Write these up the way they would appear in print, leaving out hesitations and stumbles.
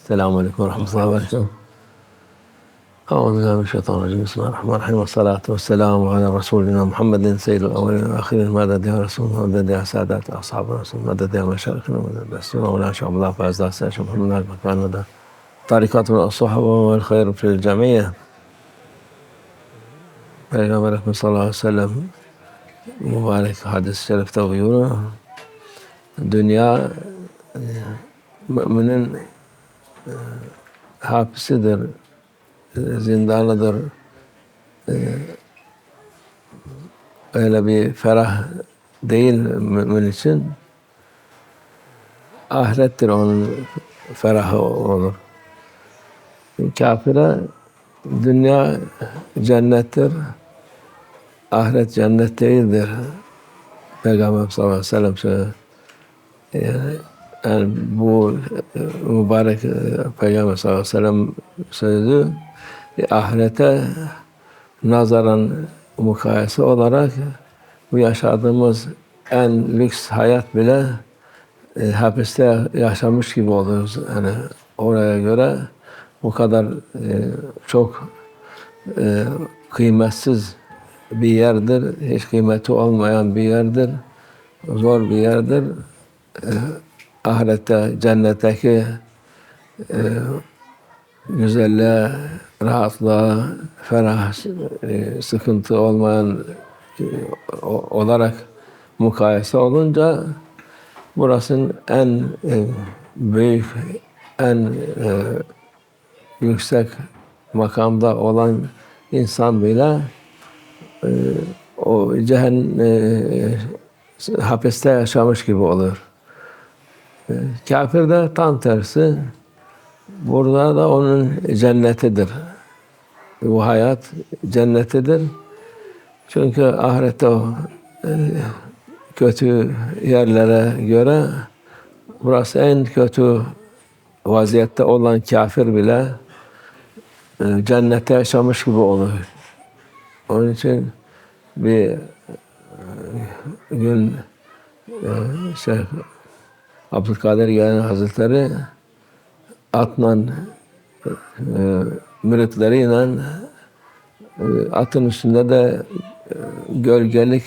Selamun Aleyküm ve Rahmetullahi ve Berekatuhu. Euzubillahimineşşeytanirracim. Bismillahirrahmanirrahim. Ve salatu ve selamu ala Resulina Muhammedin seyyidil evvelin ve ahirin. Medet ya Resulullah, medet ya Sadat ashabı Resul, medet ya meşayihina, medet ya Resulullah, ve la şabullah fazla seçim Muhammed mekanada. Tarikatun as-sahaba vel hayr fil cemiyye. Peygamber Efendimiz sallallahu aleyhi ve sellem mübarek hadis-i şerifte buyuruyor. Dünya müminin hapisidir, zindanıdır. Öyle bir ferah değil mümin için. Ahirettir onun ferahı olur. Kafire dünya cennettir, ahiret cennet değildir. Peygamber sallallahu aleyhi ve sellem söyledi. Yani bu mübarek Peygamber sallallahu aleyhi ve sellem sözü ahirete nazaran mukayese olarak bu yaşadığımız en lüks hayat bile hapiste yaşamış gibi oluyoruz. Yani oraya göre bu kadar çok kıymetsiz bir yerdir. Hiç kıymeti olmayan bir yerdir. Zor bir yerdir. Ahirette, cennetteki güzelliğe, rahatlığa, ferah, sıkıntı olmayan olarak mukayese olunca burasının en büyük, en yüksek makamda olan insan bile o hapiste yaşamış gibi olur. Kafir de tam tersi. Burada da onun cennetidir. Bu hayat cennetidir. Çünkü ahirette o kötü yerlere göre burası en kötü vaziyette olan kafir bile cennette yaşamış gibi olur. Onun için bir gün Şeyh Abdülkadir Geylani Hazretleri atla müritleriyle atın üstünde de gölgelik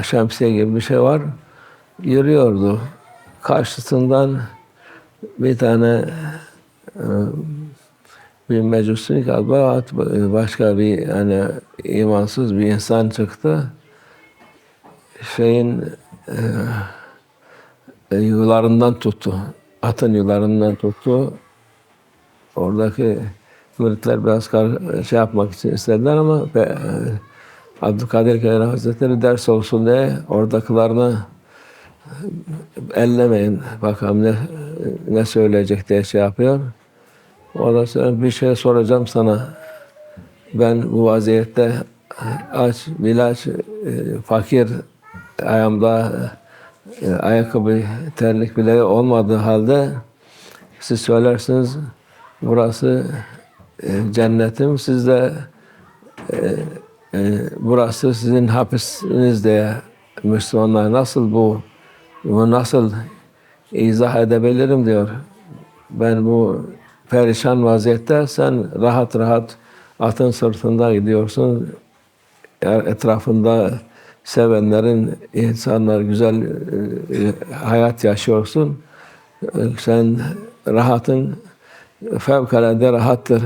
şemsiye gibi bir şey var. Yürüyordu. Karşısından bir tane bir mecusi galiba başka bir yani imansız bir insan çıktı. Yularından tuttu. Atın yularından tuttu. Oradaki müritler biraz şey yapmak için istediler ama Abdülkadir Geylani Hazretleri ders olsun diye oradakilerine ellemeyin bakalım ne söyleyecek diye şey yapıyor. Ondan sonra bir şey soracağım sana. Ben bu vaziyette aç, bilaç, fakir, ayağımda ayakkabı, terlik bile olmadığı halde siz söylersiniz burası cennetim, siz de burası sizin hapisiniz diye Müslümanlar bunu nasıl izah edebilirim diyor. Ben bu perişan vaziyette sen rahat rahat atın sırtında gidiyorsun. Etrafında sevenlerin, insanlar güzel hayat yaşıyorsun. Sen rahatın fevkalade rahattır.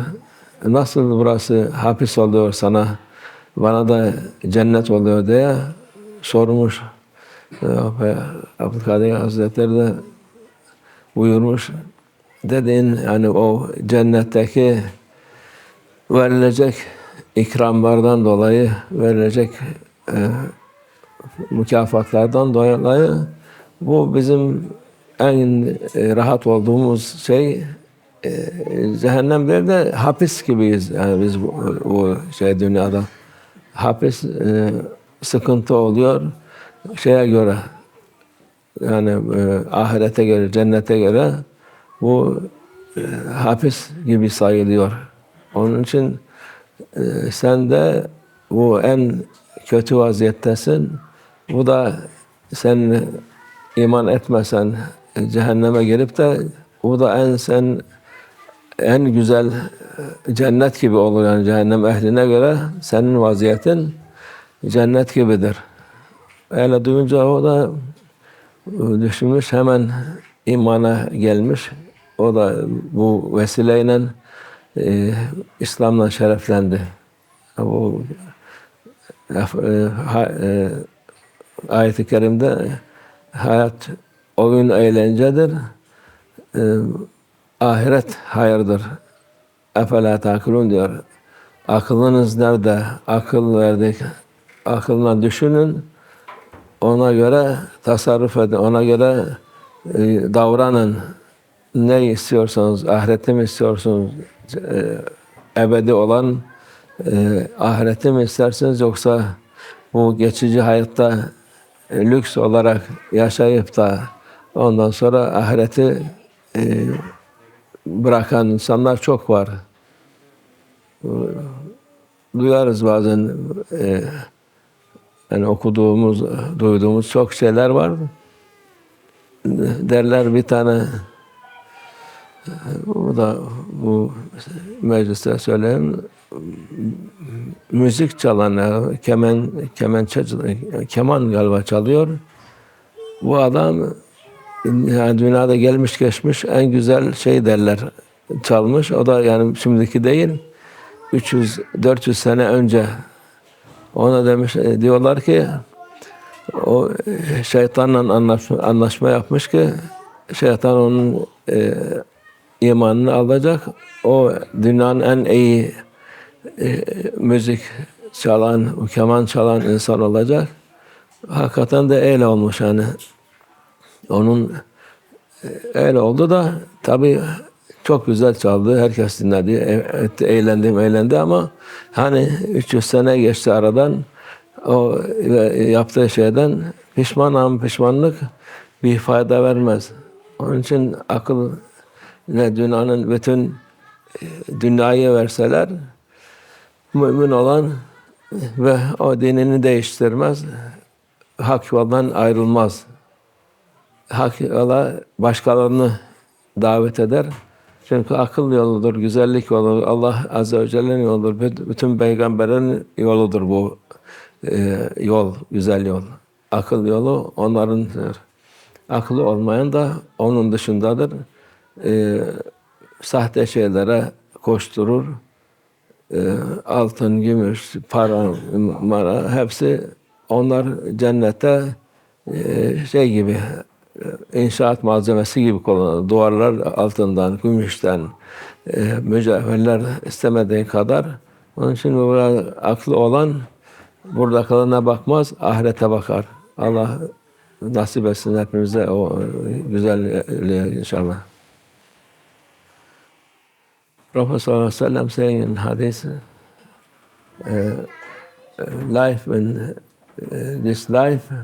Nasıl burası hapis oluyor sana, bana da cennet oluyor diye sormuş. Abdülkadir Hazretleri de buyurmuş. Dediğin yani o cennetteki verilecek ikramlardan dolayı, verilecek mükafatlardan dolayı bu bizim en rahat olduğumuz şey. Cehennemde de hapis gibiyiz. Yani biz bu dünyada hapis sıkıntı oluyor şeye göre. Yani ahirete göre, cennete göre bu hapis gibi sayılıyor. Onun için sen de bu en kötü vaziyettesin. Bu da sen iman etmesen cehenneme girip de bu da en sen en güzel cennet gibi olur yani cehennem ehline göre senin vaziyetin cennet gibidir. Öyle duyunca o da düşünmüş, hemen imana gelmiş. O da bu vesileyle İslam'la şereflendi. Bu ayet-i kerimde hayat oyun eğlencedir, ahiret hayırdır. Efela takilun diyor. Akılınız nerede? Akıl verdik. Akılla düşünün. Ona göre tasarruf edin. Ona göre davranın. Ne istiyorsanız, ahireti mi istiyorsunuz? Ebedi olan ahireti mi istersiniz, yoksa bu geçici hayatta lüks olarak yaşayıp da ondan sonra ahireti bırakan insanlar çok var. Duyarız bazen, yani okuduğumuz, duyduğumuz çok şeyler var. Derler bir tane, bu da bu mecliste söyleyeyim, müzik çalan, keman galiba çalıyor. Bu adam yani dünyada gelmiş geçmiş en güzel şey derler çalmış. O da yani şimdiki değil, 300-400 sene önce. Ona demiş, diyorlar ki o şeytanla anlaşma yapmış ki şeytan onun imanını alacak. O dünyanın en iyi müzik çalan, keman çalan insan olacak. Hakikaten de öyle olmuş yani. Onun öyle oldu da tabii çok güzel çaldı. Herkes dinledi. Eğlendi ama hani 300 sene geçti aradan. O yaptığı şeyden pişmanlık bir fayda vermez. Onun için akıl ne dünyanın bütün dünyayı verseler mümin olan ve o dinini değiştirmez, hak yoldan ayrılmaz. Hak yola başkalarını davet eder. Çünkü akıl yoludur, güzellik yoludur, Allah Azze ve Celle'nin yoludur, bütün peygamberlerin yoludur bu yol, güzel yol. Akıl yolu onlarındır. Akıllı olmayan da onun dışındadır. Sahte şeylere koşturur. Altın, gümüş, para, mara hepsi onlar cennette şey gibi, inşaat malzemesi gibi kullanılır. Duvarlar altından, gümüşten, mücevherler istemediği kadar. Onun için burada aklı olan burada kalana bakmaz, ahirete bakar. Allah nasip etsin hepimize o güzelliği inşallah. Prophet sallallahu aleyhi ve sellem saying in hadith, life in this life,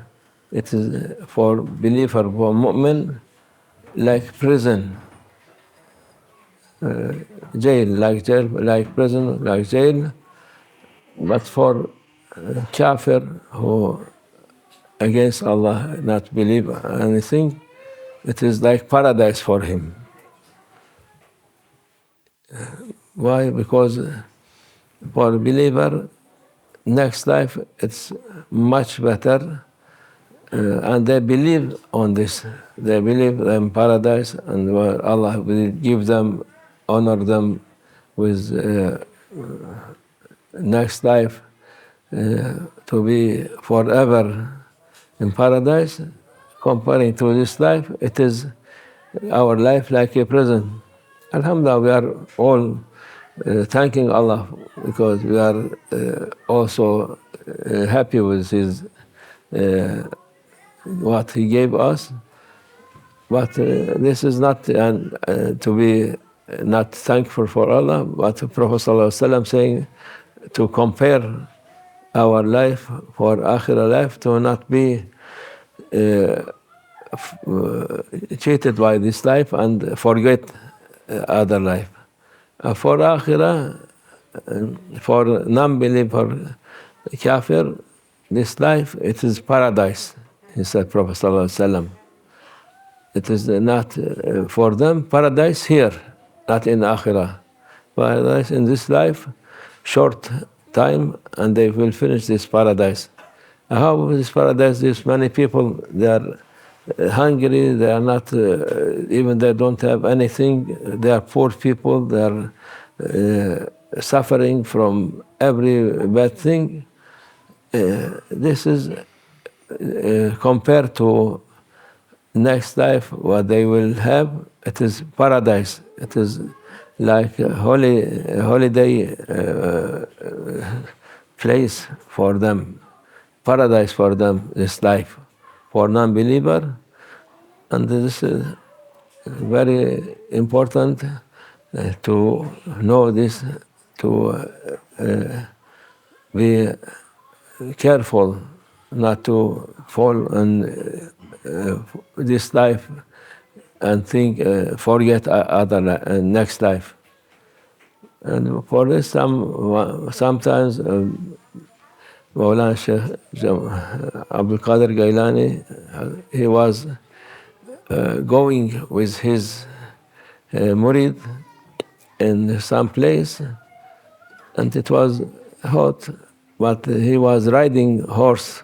it is for believer, for mu'min, like prison, like prison, like jail. But for kafir who against Allah, not believe anything, it is like paradise for him. Why? Because for believer, next life it's much better, and they believe on this. They believe in paradise, and Allah will give them, honor them with next life to be forever in paradise. Comparing to this life, it is our life like a prison. Alhamdulillah, we are all thanking Allah because we are also happy with His what He gave us. But this is not to be not thankful for Allah, but Prophet ﷺ saying to compare our life for akhirah life, to not be cheated by this life and forget other life. For akhirah, for non-believer, kafir, this life, it is paradise, he said, Prophet sallallahu alaihi wasallam. It is not for them paradise here. not in Akhirah. Paradise in this life, short time, and they will finish this paradise. How this paradise? There's many people. They are hungry. They are not even. They don't have anything. They are poor people. They are suffering from every bad thing. This is compared to next life, what they will have. It is paradise. It is like a holiday place for them, paradise for them, this life. For non-believer, and this is very important to know this, to be careful not to fall in this life and think, forget other next life. And for this, sometimes Mawlana Shaykh Abdul Qadir Gailani, he was going with his murid in some place, and it was hot, but he was riding horse,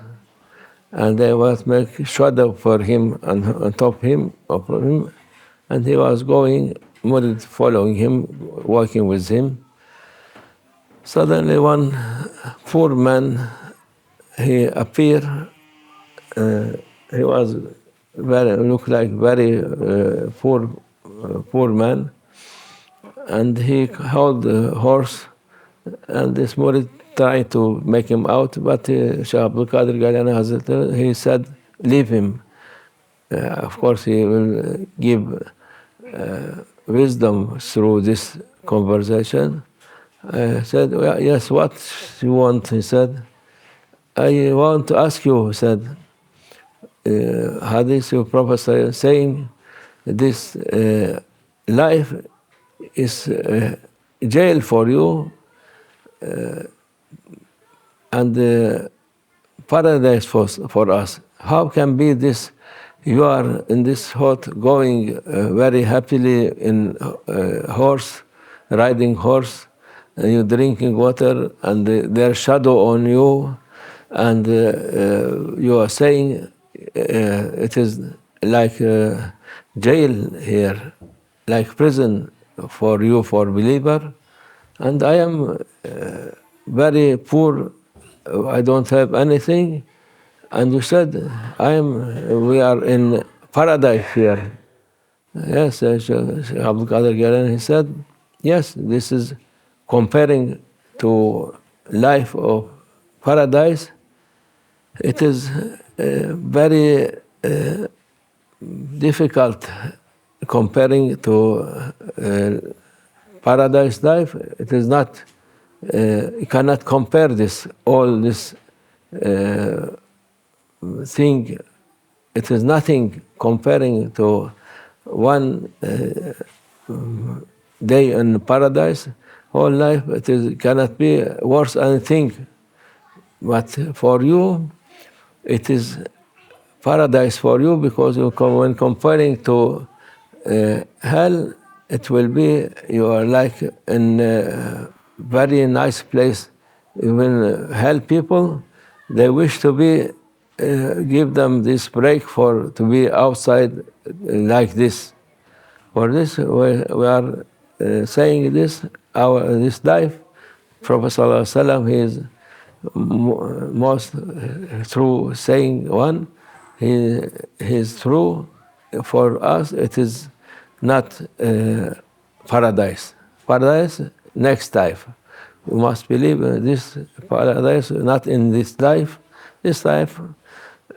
and they was make shadow for him and on top of him, and he was going, murid following him, walking with him. Suddenly one poor man, he appeared. He was looked like very poor man, and he held the horse, and this murid tried to make him out, but Shaykh Abdul Qadir Gailani Hazrat, he said, leave him. Of course, he will give wisdom through this conversation. I said, well, yes, what you want? He said, I want to ask you, he said, Hadith, your Prophet saying, this life is jail for you, and paradise for us. How can be this? You are in this hot, going very happily in horse, riding horse, and you're drinking water, and there's shadow on you, and you are saying it is like jail here, like prison for you, for believer. And I am very poor. I don't have anything. And you said, we are in paradise here. Yes, Abdul Qadir Gailani, he said, yes, this is comparing to life of paradise. It is very difficult comparing to paradise life. It is not, you cannot compare all this thing. It is nothing comparing to one day in paradise. Whole life, cannot be worse anything. But for you, it is paradise for you, because when comparing to hell, it will be, you are like in a very nice place. Even hell people, they wish to be, give them this break to be outside like this. For this, we are saying this, this life, Prophet ﷺ, he is most true saying one. He is true. For us, it is not paradise. Paradise next life. We must believe this paradise, not in this life. This life,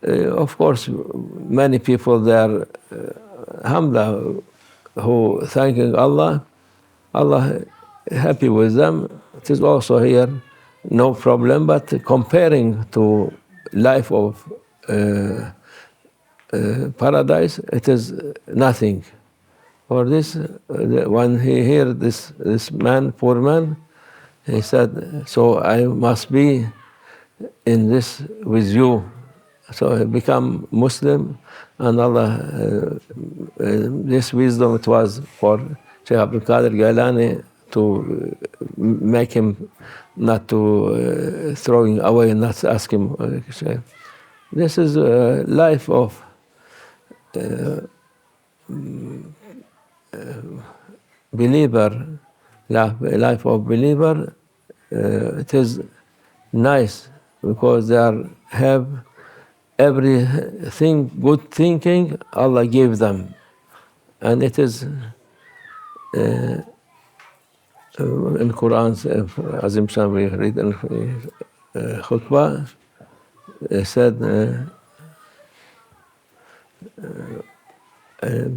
of course, many people there, alhamdulillah, who thanking Allah, Allah happy with them. It is also here, no problem. But comparing to life of paradise, it is nothing. For this, when he heard this man, poor man, he said, so I must be in this with you. So he become Muslim, and Allah, this wisdom, it was for Shaykh Shaykh Abdul Qadir Gailani to make him not to throwing away, not ask him. This is a life of believer, life of believer. It is nice because they have everything, good thinking, Allah gave them. And it is in Quran, Azim Shan, we read in khutbah, said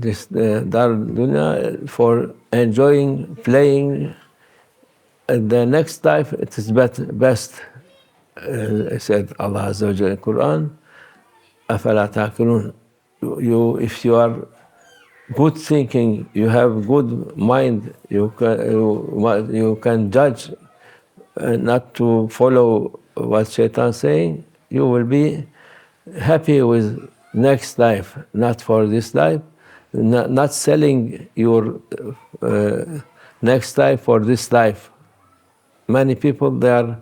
this Dar Dunya for enjoying, playing. And the next life, it is best. Said Allah Azza wa Jalla in Quran, أَفَلَا تَعْقِلُونَ. If you are good thinking, you have good mind, you can judge not to follow what Shaitan saying, you will be happy with next life, not for this life, not selling your next life for this life. Many people, they're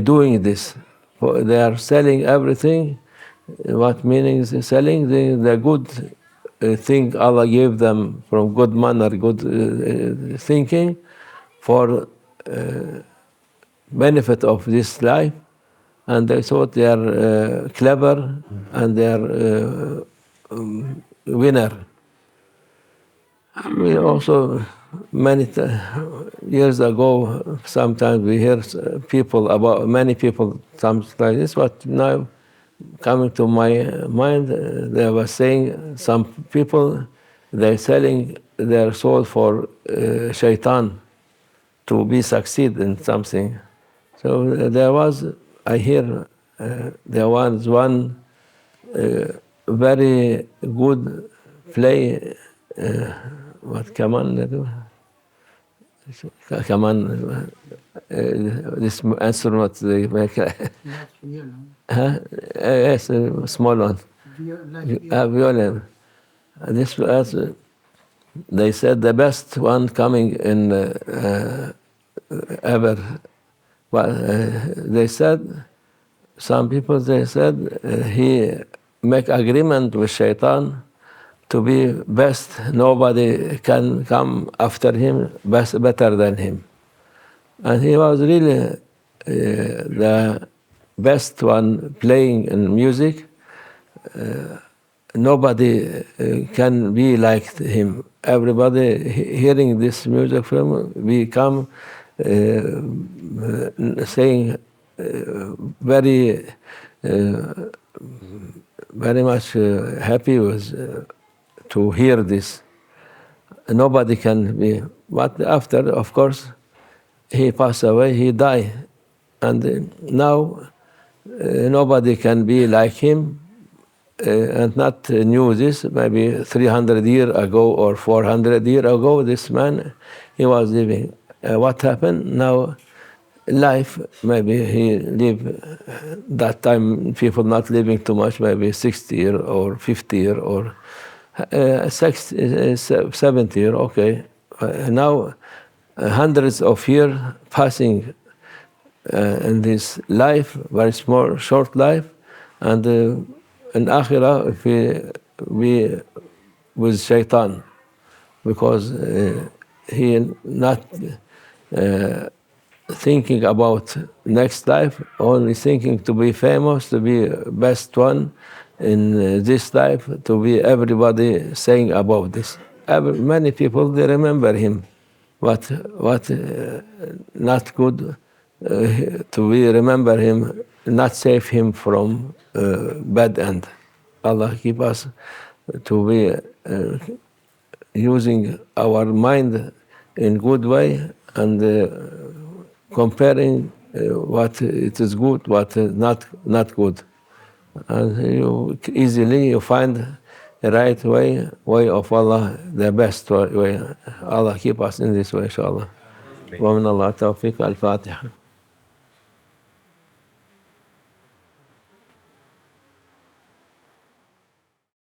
doing this. They are selling everything. What meaning is selling? The good thing Allah gave them from good manner, good thinking, for benefit of this life, and they thought they are clever and they are winner. We also, many years ago, sometimes we hear many people, something like this, but now coming to my mind, they were saying some people, they're selling their soul for Shaitan to be succeed in something. So there was, I hear, there was one very good play, what kaman, this instrument they make. Yes, a small one. Violin. This was, they said, the best one coming in ever. Well, they said, some people, they said, he make agreement with Shaitan to be best. Nobody can come after him better than him. And he was really the best one playing in music. Nobody can be like him. Everybody hearing this music from him, we come saying very much happy with to hear this. Nobody can be. But after, of course, he passed away, he died. And now nobody can be like him, and not knew this. Maybe 300 years ago or 400 years ago, this man, he was living. What happened now? Life, maybe he lived that time, people not living too much, maybe 60 years or 50 years or 70 years, okay. Now, hundreds of years passing in this life, very small, short life, and in Akhirah, if we with Shaitan, because he not thinking about next life, only thinking to be famous, to be best one in this life, to be everybody saying about this. Many people, they remember him, what not good, to we remember him, not save him from bad end. Allah keep us to be using our mind in good way and comparing what it is good, what is not good. And you easily find the right way of Allah, the best way. Allah keep us in this way, inshallah. ومن الله التوفيق. الفاتحة.